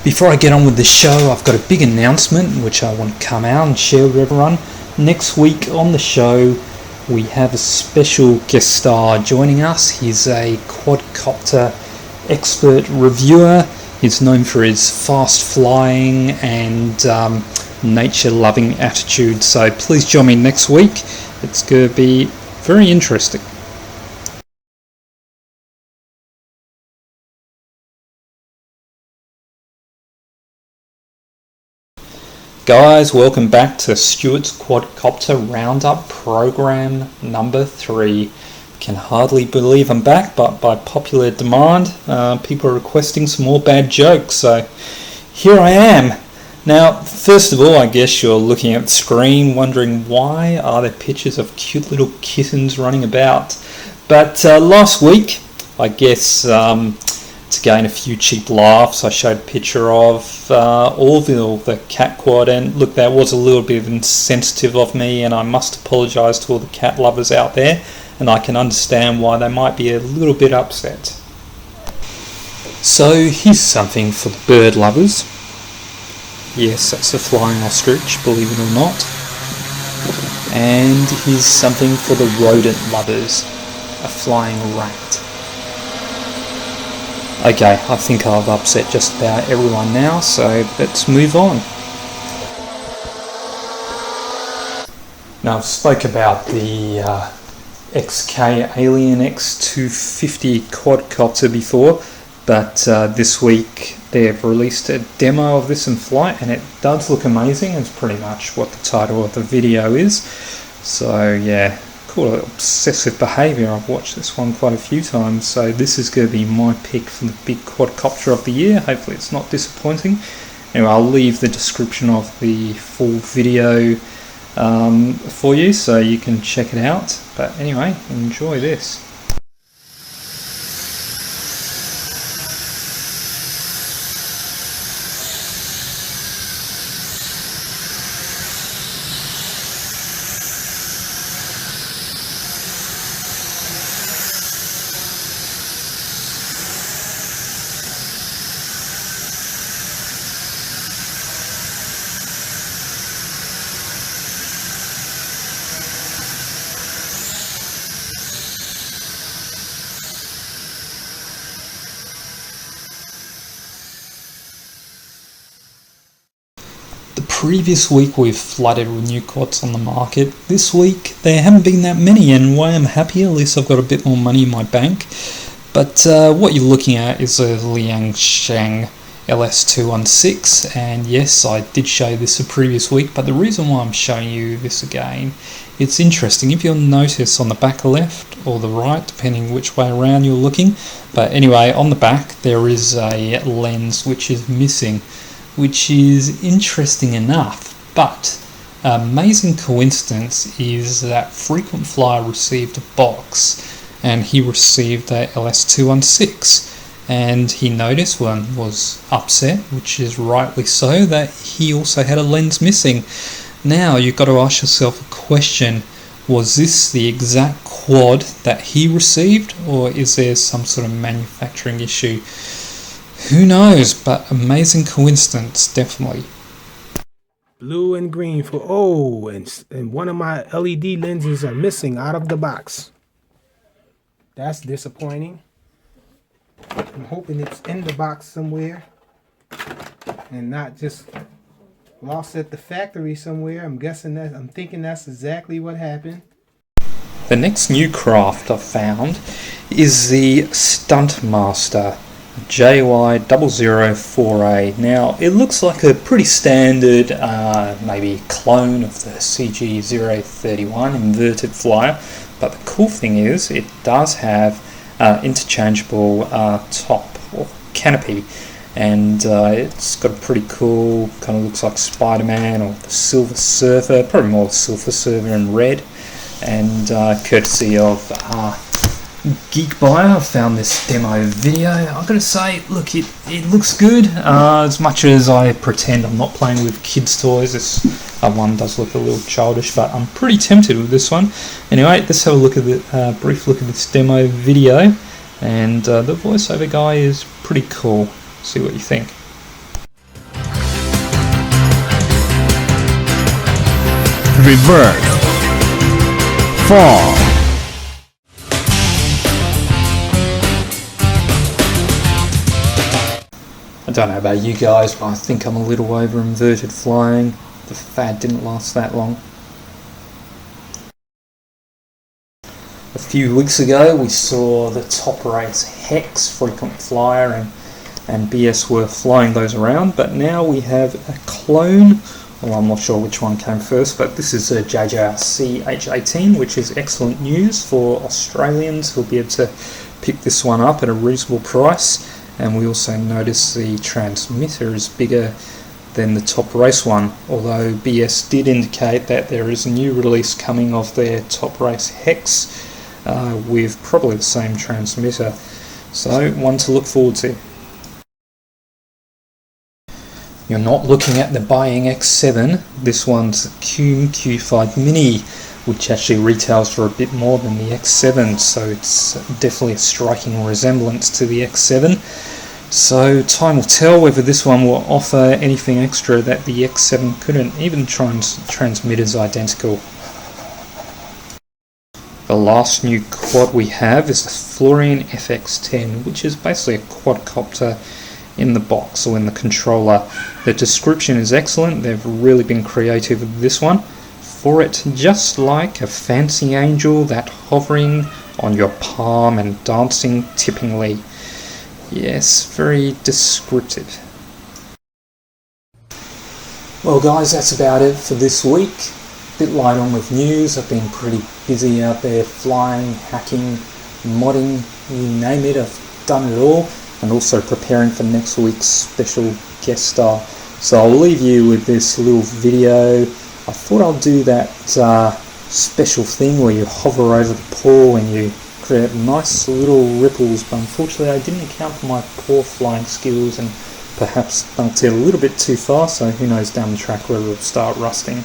Before I get on with the show, I've got a big announcement which I want to come out and share with everyone. Next week on the show, we have a special guest star joining us. He's a Quadcopter expert reviewer. He's known for his fast flying and nature-loving attitude. So please join me next week. It's going to be very interesting. Guys, welcome back to Stuart's Quadcopter Roundup program number 3. Can hardly believe I'm back, but by popular demand, people are requesting some more bad jokes, so here I am. Now, first of all, I guess you're looking at the screen wondering why are there pictures of cute little kittens running about. But last week, I guess to gain a few cheap laughs, I showed a picture of Orville, the cat quad, and look, that was a little bit insensitive of me, and I must apologise to all the cat lovers out there, and I can understand why they might be a little bit upset. So here's something for the bird lovers. Yes, that's a flying ostrich, believe it or not. And here's something for the rodent lovers, a flying rat. Okay, I think I've upset just about everyone now, so let's move on. Now, I've spoke about the XK Alien X250 quadcopter before, but this week they've released a demo of this in flight, and it does look amazing. It's pretty much what the title of the video is. So yeah, call it obsessive behaviour. I've watched this one quite a few times, so this is going to be my pick for the big quadcopter of the year. Hopefully it's not disappointing. Anyway, I'll leave the description of the full video for you so you can check it out. But anyway, enjoy this. Previous week we've flooded with new quads on the market. This week there haven't been that many, and why I'm happy, at least I've got a bit more money in my bank. But what you're looking at is a Liangshan LS216, and yes, I did show this the previous week, but the reason why I'm showing you this again, it's interesting. If you'll notice on the back left or the right, depending which way around you're looking, but anyway, on the back there is a lens which is missing, which is interesting enough, but amazing coincidence is that Frequent Flyer received a box, and he received a LS216, and he noticed one was upset, which is rightly so, that he also had a lens missing. Now you've got to ask yourself a question: was this the exact quad that he received, or is there some sort of manufacturing issue? Who knows, but amazing coincidence, definitely. Blue and green for and one of my LED lenses are missing out of the box. That's disappointing. I'm hoping it's in the box somewhere and not just lost at the factory somewhere. I'm thinking that's exactly what happened. The next new craft I've found is the Stuntmaster JY004A. Now it looks like a pretty standard maybe clone of the CG031 inverted flyer, but the cool thing is it does have interchangeable top or canopy, and it's got a pretty cool, kind of looks like Spider-Man or the Silver Surfer, probably more the Silver Surfer in red, and courtesy of Geek Buyer, I found this demo video. I've got to say, look, it looks good. As much as I pretend I'm not playing with kids' toys, this one does look a little childish, but I'm pretty tempted with this one. Anyway, let's have a look at the brief look at this demo video, and the voiceover guy is pretty cool. See what you think. Reverse. Fall. I don't know about you guys, but I think I'm a little over inverted flying. The fad didn't last that long. A few weeks ago we saw the top race Hex, Frequent Flyer and BS were flying those around, but now we have a clone. Well, I'm not sure which one came first, but this is a JJRC H18, which is excellent news for Australians who'll be able to pick this one up at a reasonable price. And we also notice the transmitter is bigger than the top race one, although BS did indicate that there is a new release coming of their top race Hex with probably the same transmitter, so one to look forward to. You're not looking at the Boeing X7, this one's Cume Q5 Mini, which actually retails for a bit more than the X7, so it's definitely a striking resemblance to the X7. So time will tell whether this one will offer anything extra that the X7 couldn't. Even transmitter's identical. The last new quad we have is the Florian FX10, which is basically a quadcopter in the box or in the controller. The description is excellent, they've really been creative with this one. For it, just like a fancy angel that hovering on your palm and dancing tippingly. Yes, very descriptive. Well guys, that's about it for this week. Bit light on with news. I've been pretty busy out there flying, hacking, modding, you name it, I've done it all. And also preparing for next week's special guest star. So I'll leave you with this little video. I thought I'll do that special thing where you hover over the paw and you create nice little ripples, but unfortunately I didn't account for my poor flying skills and perhaps dunked it a little bit too far, so who knows down the track whether it'll start rusting.